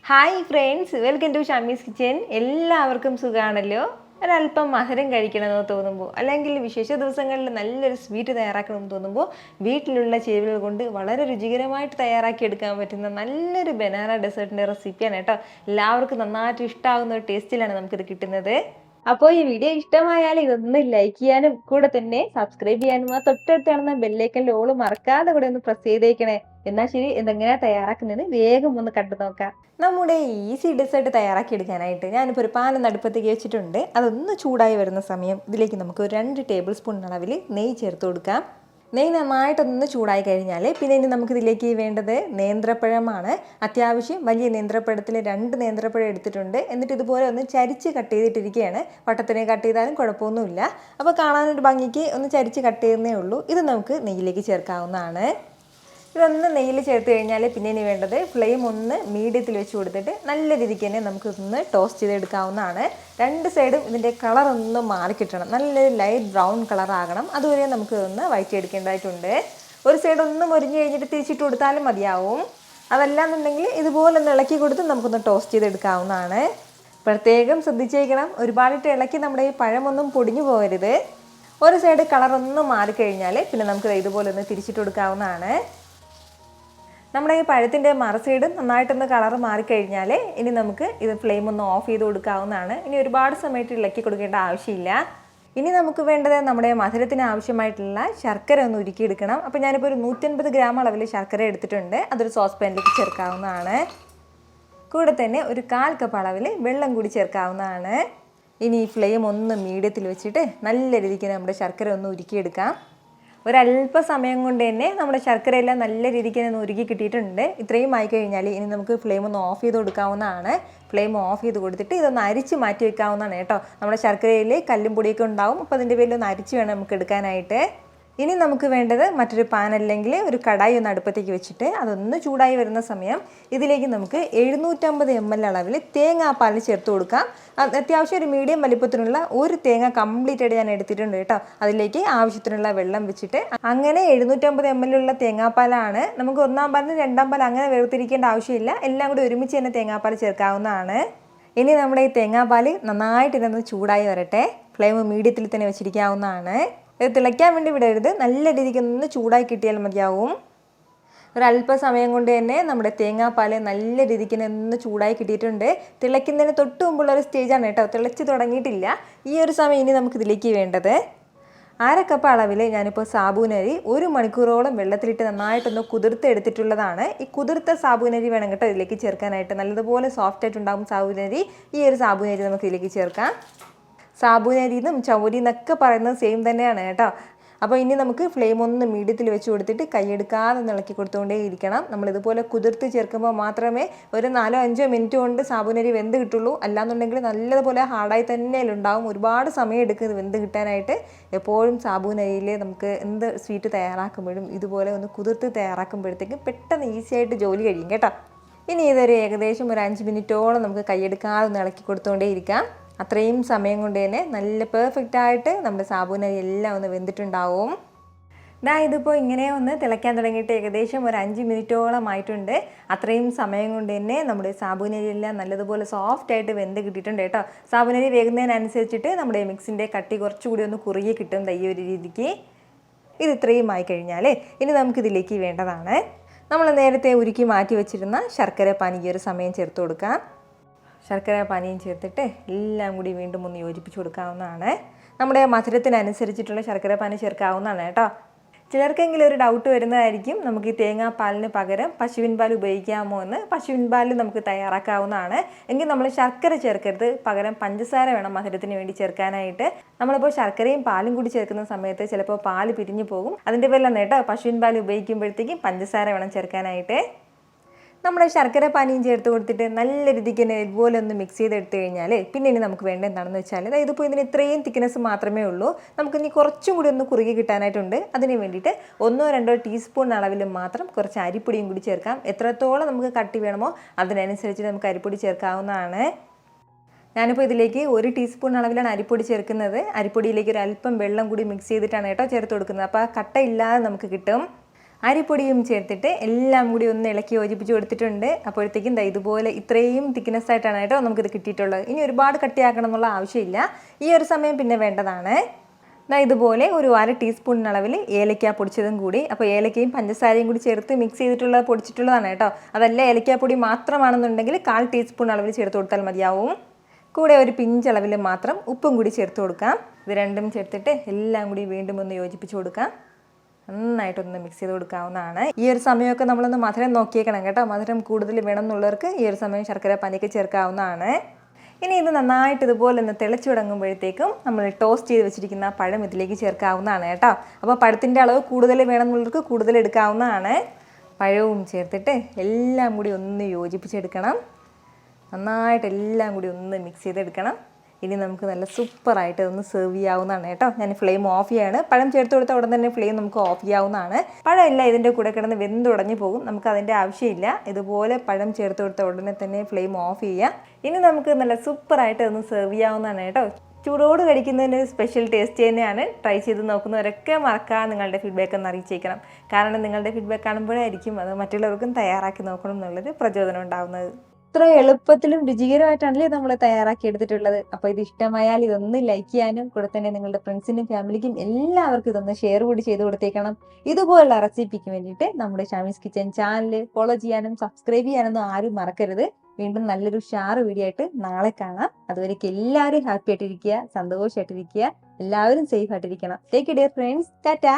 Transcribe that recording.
Hi friends, welcome to Shamee's kitchen. എല്ലാവർക്കും സുഖമാണല്ലോ. ഒരല്പം മധുരം കഴിക്കണമെന്ന് തോന്നുമ്പോൾ, അല്ലെങ്കിൽ വിശേഷ ദിവസങ്ങളിൽ നല്ലൊരു സ്വീറ്റ് തയ്യാറാക്കണമെന്ന് തോന്നുമ്പോൾ വീട്ടിലുള്ള ചേരുവകൾ കൊണ്ട് വളരെ രുചികരമായിട്ട് തയ്യാറാക്കിയെടുക്കാൻ പറ്റുന്ന നല്ലൊരു ബനാന ഡെസേർട്ടിൻ്റെ റെസിപ്പിയാണ് കേട്ടോ. എല്ലാവർക്കും നന്നായിട്ട് ഇഷ്ടമാകുന്ന ഒരു ടേസ്റ്റിലാണ് നമുക്കിത് കിട്ടുന്നത്. അപ്പോൾ ഈ വീഡിയോ ഇഷ്ടമായാൽ ഇതൊന്ന് ലൈക്ക് ചെയ്യാനും കൂടെ തന്നെ സബ്സ്ക്രൈബ് ചെയ്യാനും ആ തൊട്ടടുത്ത് കാണുന്ന ബെല്ലൈക്കൻ്റെ ഓള് മറക്കാതെ കൂടെ ഒന്ന് പ്രസ് ചെയ്തേക്കണേ. എന്നാൽ ശരി, എന്തെങ്ങനെയാണ് തയ്യാറാക്കുന്നത് വേഗം ഒന്ന് കണ്ടു നോക്കാം. നമ്മുടെ ഈസി ഡെസേർട്ട് തയ്യാറാക്കി എടുക്കാനായിട്ട് ഞാനിപ്പോൾ ഒരു പാൻ അടുപ്പത്തേക്ക് വെച്ചിട്ടുണ്ട്. അതൊന്ന് ചൂടായി വരുന്ന സമയം ഇതിലേക്ക് നമുക്ക് ഒരു 2 ടേബിൾ സ്പൂൺ അളവിൽ നെയ്യ് ചേർത്ത് കൊടുക്കാം. നെയ്യ് നന്നായിട്ടൊന്ന് ചൂടായി കഴിഞ്ഞാൽ പിന്നെ ഇനി നമുക്കിതിലേക്ക് വേണ്ടത് നേന്ത്രപ്പഴമാണ്. അത്യാവശ്യം വലിയ നേന്ത്രപ്പഴത്തിൽ 2 നേന്ത്രപ്പഴം എടുത്തിട്ടുണ്ട്. എന്നിട്ട് ഇതുപോലെ ഒന്ന് ചരിച്ച് കട്ട് ചെയ്തിട്ടിരിക്കുകയാണ്. വട്ടത്തിന് കട്ട് ചെയ്താലും കുഴപ്പമൊന്നുമില്ല. അപ്പോൾ കാണാനൊരു ഭംഗിക്ക് ഒന്ന് ചരിച്ച് കട്ട് ചെയ്യുന്നേ ഉള്ളൂ. ഇത് നമുക്ക് നെയ്യിലേക്ക് ചേർക്കാവുന്നതാണ്. ഇതൊന്ന് നെയ്യിൽ ചേർത്ത് കഴിഞ്ഞാൽ പിന്നെ ഇനി വേണ്ടത് ഫ്ലെയിം ഒന്ന് മീഡിയത്തിൽ വെച്ച് കൊടുത്തിട്ട് നല്ല രീതിക്ക് തന്നെ നമുക്കിതൊന്ന് ടോസ്റ്റ് ചെയ്തെടുക്കാവുന്നതാണ്. 2 സൈഡും ഇതിൻ്റെ കളർ ഒന്ന് മാറിക്കിട്ടണം. നല്ലൊരു ലൈറ്റ് ബ്രൗൺ കളർ ആകണം. അതുവരെ നമുക്ക് ഇതൊന്ന് വഴറ്റിയെടുക്കേണ്ടതായിട്ടുണ്ട്. ഒരു സൈഡ് ഒന്ന് മൊരിഞ്ഞ് കഴിഞ്ഞിട്ട് തിരിച്ചിട്ട് കൊടുത്താലും മതിയാവും. അതല്ലാന്നുണ്ടെങ്കിൽ ഇതുപോലെ ഒന്ന് ഇളക്കി കൊടുത്ത് നമുക്കൊന്ന് ടോസ്റ്റ് ചെയ്തെടുക്കാവുന്നതാണ്. പ്രത്യേകം ശ്രദ്ധിച്ചേക്കണം, ഒരുപാടിട്ട് ഇളക്കി നമ്മുടെ ഈ പഴമൊന്നും പൊടിഞ്ഞു പോകരുത്. ഒരു സൈഡ് കളർ ഒന്ന് മാറിക്കഴിഞ്ഞാൽ പിന്നെ നമുക്ക് ഇതുപോലെ ഒന്ന് തിരിച്ചിട്ട് കൊടുക്കാവുന്നതാണ്. നമ്മുടെ ഈ പഴത്തിൻ്റെ മറ സൈഡ് നന്നായിട്ടൊന്ന് കളർ മാറിക്കഴിഞ്ഞാൽ ഇനി നമുക്ക് ഇത് ഫ്ലെയിം ഒന്ന് ഓഫ് ചെയ്ത് കൊടുക്കാവുന്നതാണ്. ഇനി ഒരുപാട് സമയത്ത് ഇളക്കി കൊടുക്കേണ്ട ആവശ്യമില്ല. ഇനി നമുക്ക് വേണ്ടത് നമ്മുടെ മധുരത്തിന് ആവശ്യമായിട്ടുള്ള ശർക്കര ഒന്ന് ഉരുക്കിയെടുക്കണം. അപ്പോൾ ഞാനിപ്പോൾ ഒരു 150 ഗ്രാം അളവിൽ ശർക്കര എടുത്തിട്ടുണ്ട്. അതൊരു സോസ് പാനിലേക്ക് ചേർക്കാവുന്നതാണ്. കൂടെ തന്നെ ഒരു 1/4 കപ്പ് അളവിൽ വെള്ളം കൂടി ചേർക്കാവുന്നതാണ്. ഇനി ഈ ഫ്ലെയിം ഒന്ന് മീഡിയത്തിൽ വെച്ചിട്ട് നല്ല രീതിക്ക് നമ്മുടെ ശർക്കര ഒന്ന് ഉരുക്കിയെടുക്കാം. ഒരല്പ സമയം കൊണ്ട് തന്നെ നമ്മുടെ ശർക്കരയെല്ലാം നല്ല രീതിക്ക് തന്നെ ഉരുക്കി കിട്ടിയിട്ടുണ്ട്. ഇത്രയും ആയി കഴിഞ്ഞാൽ ഇനി നമുക്ക് ഫ്ലെയിം ഒന്ന് ഓഫ് ചെയ്ത് കൊടുക്കാവുന്നതാണ്. ഫ്ലെയിം ഓഫ് ചെയ്ത് കൊടുത്തിട്ട് ഇതൊന്ന് അരിച്ച് മാറ്റി വെക്കാവുന്നതാണ് കേട്ടോ. നമ്മുടെ ശർക്കരയിൽ കല്ലും പൊടിയൊക്കെ ഉണ്ടാവും. അപ്പോൾ അതിൻ്റെ പേരിൽ ഒന്ന് അരിച്ച് വേണം നമുക്ക് എടുക്കാനായിട്ട്. ഇനി നമുക്ക് വേണ്ടത് മറ്റൊരു പാൻ അല്ലെങ്കിൽ ഒരു കടായി ഒന്ന് അടുപ്പത്തേക്ക് വെച്ചിട്ട് അതൊന്ന് ചൂടായി വരുന്ന സമയം ഇതിലേക്ക് നമുക്ക് 750 ml അളവിൽ തേങ്ങാപ്പാൽ ചേർത്ത് കൊടുക്കാം. അത്യാവശ്യം ഒരു മീഡിയം വലിപ്പത്തിനുള്ള ഒരു തേങ്ങ കംപ്ലീറ്റ് ആയിട്ട് ഞാൻ എടുത്തിട്ടുണ്ട് കേട്ടോ. അതിലേക്ക് ആവശ്യത്തിനുള്ള വെള്ളം വെച്ചിട്ട് അങ്ങനെ 750 ml ഉള്ള തേങ്ങാപ്പാലാണ്. നമുക്ക് 1-ാം പാലിന് 2-ാം പാൽ അങ്ങനെ വേർതിരിക്കേണ്ട ആവശ്യമില്ല. എല്ലാം കൂടി ഒരുമിച്ച് തന്നെ തേങ്ങാപ്പാൽ ചേർക്കാവുന്നതാണ്. ഇനി നമ്മുടെ ഈ തേങ്ങാപ്പാൽ നന്നായിട്ട് ഇതൊന്ന് ചൂടായി വരട്ടെ. ഫ്ലെയിം മീഡിയത്തിൽ തന്നെ വെച്ചിരിക്കാവുന്നതാണ്. ഇത് തിളയ്ക്കാൻ വേണ്ടി വിടരുത്. നല്ല രീതിക്ക് ഒന്ന് ചൂടായി കിട്ടിയാൽ മതിയാവും. ഒരല്പ സമയം കൊണ്ട് തന്നെ നമ്മുടെ തേങ്ങാപ്പാൽ നല്ല രീതിക്ക് ഒന്ന് ചൂടായി കിട്ടിയിട്ടുണ്ട്. തിളയ്ക്കുന്നതിന് തൊട്ട് മുമ്പുള്ള ഒരു സ്റ്റേജാണ് കേട്ടോ. തിളച്ച് തുടങ്ങിയിട്ടില്ല. ഈ ഒരു സമയം ഇനി നമുക്കിതിലേക്ക് വേണ്ടത് 1/2 കപ്പ് അളവിൽ ഞാനിപ്പോൾ സാബൂനരി 1 മണിക്കൂറോളം വെള്ളത്തിലിട്ട് നന്നായിട്ടൊന്ന് കുതിർത്ത് എടുത്തിട്ടുള്ളതാണ്. ഈ കുതിർത്ത സാബൂനരി വേണം കേട്ടോ ഇതിലേക്ക് ചേർക്കാനായിട്ട്. നല്ലതുപോലെ സോഫ്റ്റ് ആയിട്ടുണ്ടാകും സാബൂനരി. ഈ ഒരു സാബൂനരി നമുക്ക് ഇതിലേക്ക് ചേർക്കാം. സാബൂനരിന്നും ചൗരി എന്നൊക്കെ പറയുന്നത് സെയിം തന്നെയാണ് കേട്ടോ. അപ്പോൾ ഇനി നമുക്ക് ഫ്ലെയിം ഒന്ന് മീഡിയത്തിൽ വെച്ച് കൊടുത്തിട്ട് കൈയെടുക്കാതെ ഇളക്കി കൊടുത്തുകൊണ്ടേ ഇരിക്കണം. നമ്മളിതുപോലെ കുതിർത്ത് ചേർക്കുമ്പോൾ മാത്രമേ ഒരു 4-5 മിനിറ്റ് കൊണ്ട് സാബൂനരി വെന്ത് കിട്ടുള്ളൂ. അല്ലാന്നുണ്ടെങ്കിൽ നല്ലതുപോലെ ഹാർഡായി തന്നെ ഉണ്ടാവും. ഒരുപാട് സമയം എടുക്കും ഇത് വെന്ത് കിട്ടാനായിട്ട്. എപ്പോഴും സാബൂനരിയിൽ നമുക്ക് എന്ത് സ്വീറ്റ് തയ്യാറാക്കുമ്പോഴും ഇതുപോലെ ഒന്ന് കുതിർത്ത് തയ്യാറാക്കുമ്പോഴത്തേക്കും പെട്ടെന്ന് ഈസി ആയിട്ട് ജോലി കഴിയും കേട്ടോ. ഇനി ഇതൊരു ഏകദേശം ഒരു 5 മിനിറ്റോളം നമുക്ക് കൈയെടുക്കാതെ ഇളക്കി കൊടുത്തുകൊണ്ടേ ഇരിക്കാം. അത്രയും സമയം കൊണ്ട് തന്നെ നല്ല പെർഫെക്റ്റ് ആയിട്ട് നമ്മുടെ സാബൂനരി എല്ലാം ഒന്ന് വെന്തിട്ടുണ്ടാവും. ഇതിപ്പോൾ ഇങ്ങനെ ഒന്ന് തിളയ്ക്കാൻ തുടങ്ങിയിട്ട് ഏകദേശം ഒരു 5 മിനിറ്റോളം ആയിട്ടുണ്ട്. അത്രയും സമയം കൊണ്ട് തന്നെ നമ്മുടെ സാബൂനരി എല്ലാം നല്ലതുപോലെ സോഫ്റ്റ് ആയിട്ട് വെന്ത് കിട്ടിയിട്ടുണ്ട് കേട്ടോ. സാബൂനരി വേകുന്നതിനനുസരിച്ചിട്ട് നമ്മുടെ മിക്സിൻ്റെ കട്ടി കുറച്ചുകൂടി ഒന്ന് കുറുകി കിട്ടും ഈ ഒരു രീതിക്ക്. ഇത് ഇത്രയും ആയി കഴിഞ്ഞാൽ ഇനി നമുക്കിതിലേക്ക് വേണ്ടതാണ് നമ്മൾ നേരത്തെ ഉരുക്കി മാറ്റി വെച്ചിരുന്ന ശർക്കര പാനി. ഈ ഒരു സമയം ചേർത്ത് കൊടുക്കാം. ശർക്കര പാനിയും ചേർത്തിട്ട് എല്ലാം കൂടി വീണ്ടും ഒന്ന് യോജിപ്പിച്ച് കൊടുക്കാവുന്നതാണ്. നമ്മുടെ മധുരത്തിനനുസരിച്ചിട്ടുള്ള ശർക്കര പാനി ചേർക്കാവുന്നതാണ് കേട്ടോ. ചിലർക്കെങ്കിലും ഒരു ഡൗട്ട് വരുന്നതായിരിക്കും, നമുക്ക് ഈ തേങ്ങാപ്പാലിന് പകരം പശുവിൻ പാൽ ഉപയോഗിക്കാമോ എന്ന്. പശുവിൻ പാൽ നമുക്ക് തയ്യാറാക്കാവുന്നതാണ്. എങ്കിൽ നമ്മൾ ശർക്കര ചേർക്കരുത്, പകരം പഞ്ചസാര വേണം മധുരത്തിന് വേണ്ടി ചേർക്കാനായിട്ട്. നമ്മളിപ്പോൾ ശർക്കരയും പാലും കൂടി ചേർക്കുന്ന സമയത്ത് ചിലപ്പോൾ പാല് പിരിഞ്ഞു പോകും. അതിൻ്റെ പേരിലാണ് കേട്ടോ പശുവിൻ പാൽ ഉപയോഗിക്കുമ്പോഴത്തേക്കും പഞ്ചസാര വേണം ചേർക്കാനായിട്ട്. നമ്മുടെ ശർക്കര പാനിയും ചേർത്ത് കൊടുത്തിട്ട് നല്ല രീതിക്ക് തന്നെ ഇതുപോലെ ഒന്ന് മിക്സ് ചെയ്തെടുത്ത് കഴിഞ്ഞാൽ പിന്നെ ഇനി നമുക്ക് വേണ്ട എന്താണെന്ന് വെച്ചാൽ ഇതിപ്പോൾ ഇതിന് ഇത്രയും തിക്നെസ് മാത്രമേ ഉള്ളൂ. നമുക്കിനി കുറച്ചും കൂടി ഒന്ന് കുറുകി കിട്ടാനായിട്ടുണ്ട്. അതിന് വേണ്ടിയിട്ട് 1-2 ടീസ്പൂൺ അളവിൽ മാത്രം കുറച്ച് അരിപ്പൊടിയും കൂടി ചേർക്കാം. എത്രത്തോളം നമുക്ക് കട്ടി വേണമോ അതിനനുസരിച്ച് നമുക്ക് അരിപ്പൊടി ചേർക്കാവുന്നതാണ്. ഞാനിപ്പോൾ ഇതിലേക്ക് 1 ടീസ്പൂൺ അളവിലാണ് അരിപ്പൊടി ചേർക്കുന്നത്. അരിപ്പൊടിയിലേക്ക് ഒരു അല്പം വെള്ളം കൂടി മിക്സ് ചെയ്തിട്ടാണ് കേട്ടോ ചേർത്ത് കൊടുക്കുന്നത്. അപ്പോൾ ആ കട്ട ഇല്ലാതെ നമുക്ക് കിട്ടും. അരിപ്പൊടിയും ചേർത്തിട്ട് എല്ലാം കൂടി ഒന്ന് ഇളക്കി യോജിപ്പിച്ച് കൊടുത്തിട്ടുണ്ട്. അപ്പോഴത്തേക്കും ഇതുപോലെ ഇത്രയും തിക്നെസ് ആയിട്ടാണ് കേട്ടോ നമുക്കിത് കിട്ടിയിട്ടുള്ളത്. ഇനി ഒരുപാട് കട്ടിയാക്കണം എന്നുള്ള ആവശ്യമില്ല. ഈ ഒരു സമയം പിന്നെ വേണ്ടതാണ് ഇതുപോലെ ഒരു 1/2 ടീസ്പൂൺ അളവിൽ ഏലക്ക പൊടിച്ചതും കൂടി. അപ്പോൾ ഏലക്കയും പഞ്ചസാരയും കൂടി ചേർത്ത് മിക്സ് ചെയ്തിട്ടുള്ള പൊടിച്ചിട്ടുള്ളതാണ് കേട്ടോ. അതല്ല ഏലക്കാപ്പൊടി മാത്രമാണെന്നുണ്ടെങ്കിൽ 1/4 ടീസ്പൂൺ അളവിൽ ചേർത്ത് കൊടുത്താൽ മതിയാവും. കൂടെ ഒരു പിഞ്ചളവിൽ മാത്രം ഉപ്പും കൂടി ചേർത്ത് കൊടുക്കാം. ഇത് രണ്ടും ചേർത്തിട്ട് എല്ലാം കൂടി വീണ്ടും ഒന്ന് യോജിപ്പിച്ച് കൊടുക്കാം. നന്നായിട്ടൊന്ന് മിക്സ് ചെയ്ത് കൊടുക്കാവുന്നതാണ്. ഈ ഒരു സമയമൊക്കെ നമ്മളൊന്ന് മധുരം നോക്കിയേക്കണം കേട്ടോ. മധുരം കൂടുതൽ വേണം എന്നുള്ളവർക്ക് ഈ ഒരു സമയം ശർക്കര പാനിയൊക്കെ ചേർക്കാവുന്നതാണ്. ഇനി ഇത് നന്നായിട്ട് ഇതുപോലെ ഒന്ന് തിളച്ചു തുടങ്ങുമ്പോഴത്തേക്കും നമ്മൾ ടോസ്റ്റ് ചെയ്ത് വെച്ചിരിക്കുന്ന പഴം ഇതിലേക്ക് ചേർക്കാവുന്നതാണ് കേട്ടോ. അപ്പോൾ പഴത്തിൻ്റെ അളവ് കൂടുതൽ വേണമെന്നുള്ളവർക്ക് കൂടുതൽ എടുക്കാവുന്നതാണ്. പഴവും ചേർത്തിട്ട് എല്ലാം കൂടി ഒന്ന് യോജിപ്പിച്ചെടുക്കണം. നന്നായിട്ട് എല്ലാം കൂടി ഒന്ന് മിക്സ് ചെയ്തെടുക്കണം. ഇനി നമുക്ക് നല്ല സൂപ്പറായിട്ട് ഒന്ന് സെർവ് ചെയ്യാവുന്നതാണ് കേട്ടോ. ഞാൻ ഫ്ലെയിം ഓഫ് ചെയ്യാണ്. പഴം ചേർത്ത് കൊടുത്ത ഉടൻ തന്നെ ഫ്ലെയിം നമുക്ക് ഓഫ് ചെയ്യാവുന്നതാണ്. പഴമില്ല ഇതിൻ്റെ കൂടെ കിടന്ന് വെന്തുടഞ്ഞു പോകും. നമുക്ക് അതിൻ്റെ ആവശ്യമില്ല. ഇതുപോലെ പഴം ചേർത്ത് കൊടുത്ത ഉടനെ തന്നെ ഫ്ലെയിം ഓഫ് ചെയ്യുക. ഇനി നമുക്ക് നല്ല സൂപ്പറായിട്ട് ഒന്ന് സെർവ് ചെയ്യാവുന്നതാണ് കേട്ടോ. ചൂടോട് കഴിക്കുന്നതിന് സ്പെഷ്യൽ ടേസ്റ്റ് തന്നെയാണ്. ട്രൈ ചെയ്ത് നോക്കുന്നവരൊക്കെ മറക്കാതെ നിങ്ങളുടെ ഫീഡ്ബാക്ക് ഒന്ന് അറിയിച്ചേക്കണം. കാരണം നിങ്ങളുടെ ഫീഡ്ബാക്ക് കാണുമ്പോഴായിരിക്കും അത് മറ്റുള്ളവർക്കും തയ്യാറാക്കി നോക്കണം എന്നുള്ളൊരു പ്രചോദനം ഉണ്ടാകുന്നത്. ഇത്ര എളുപ്പത്തിലും രുചികരമായിട്ടാണല്ലേ നമ്മൾ തയ്യാറാക്കി എടുത്തിട്ടുള്ളത്. അപ്പോൾ ഇത് ഇഷ്ടമായാൽ ഇതൊന്ന് ലൈക്ക് ചെയ്യാനും കൂടെ തന്നെ നിങ്ങളുടെ ഫ്രണ്ട്സിനും ഫാമിലിക്കും എല്ലാവർക്കും ഇതൊന്ന് ഷെയർ കൂടി ചെയ്ത് കൊടുത്തേക്കണം. ഇതുപോലുള്ള റെസിപ്പിക്ക് വേണ്ടിയിട്ട് നമ്മുടെ ഷാമീസ് കിച്ചൻ ചാനൽ ഫോളോ ചെയ്യാനും സബ്സ്ക്രൈബ് ചെയ്യാനൊന്നും ആരും മറക്കരുത്. വീണ്ടും നല്ലൊരു ഷാർ വീഡിയോ ആയിട്ട് നാളെ കാണാം. അതുവരേക്കും എല്ലാവരും ഹാപ്പി ആയിട്ടിരിക്കുക, സന്തോഷമായിട്ടിരിക്കുക, എല്ലാവരും സേഫ് ആയിട്ടിരിക്കണം. Take care friends. ടാറ്റാ.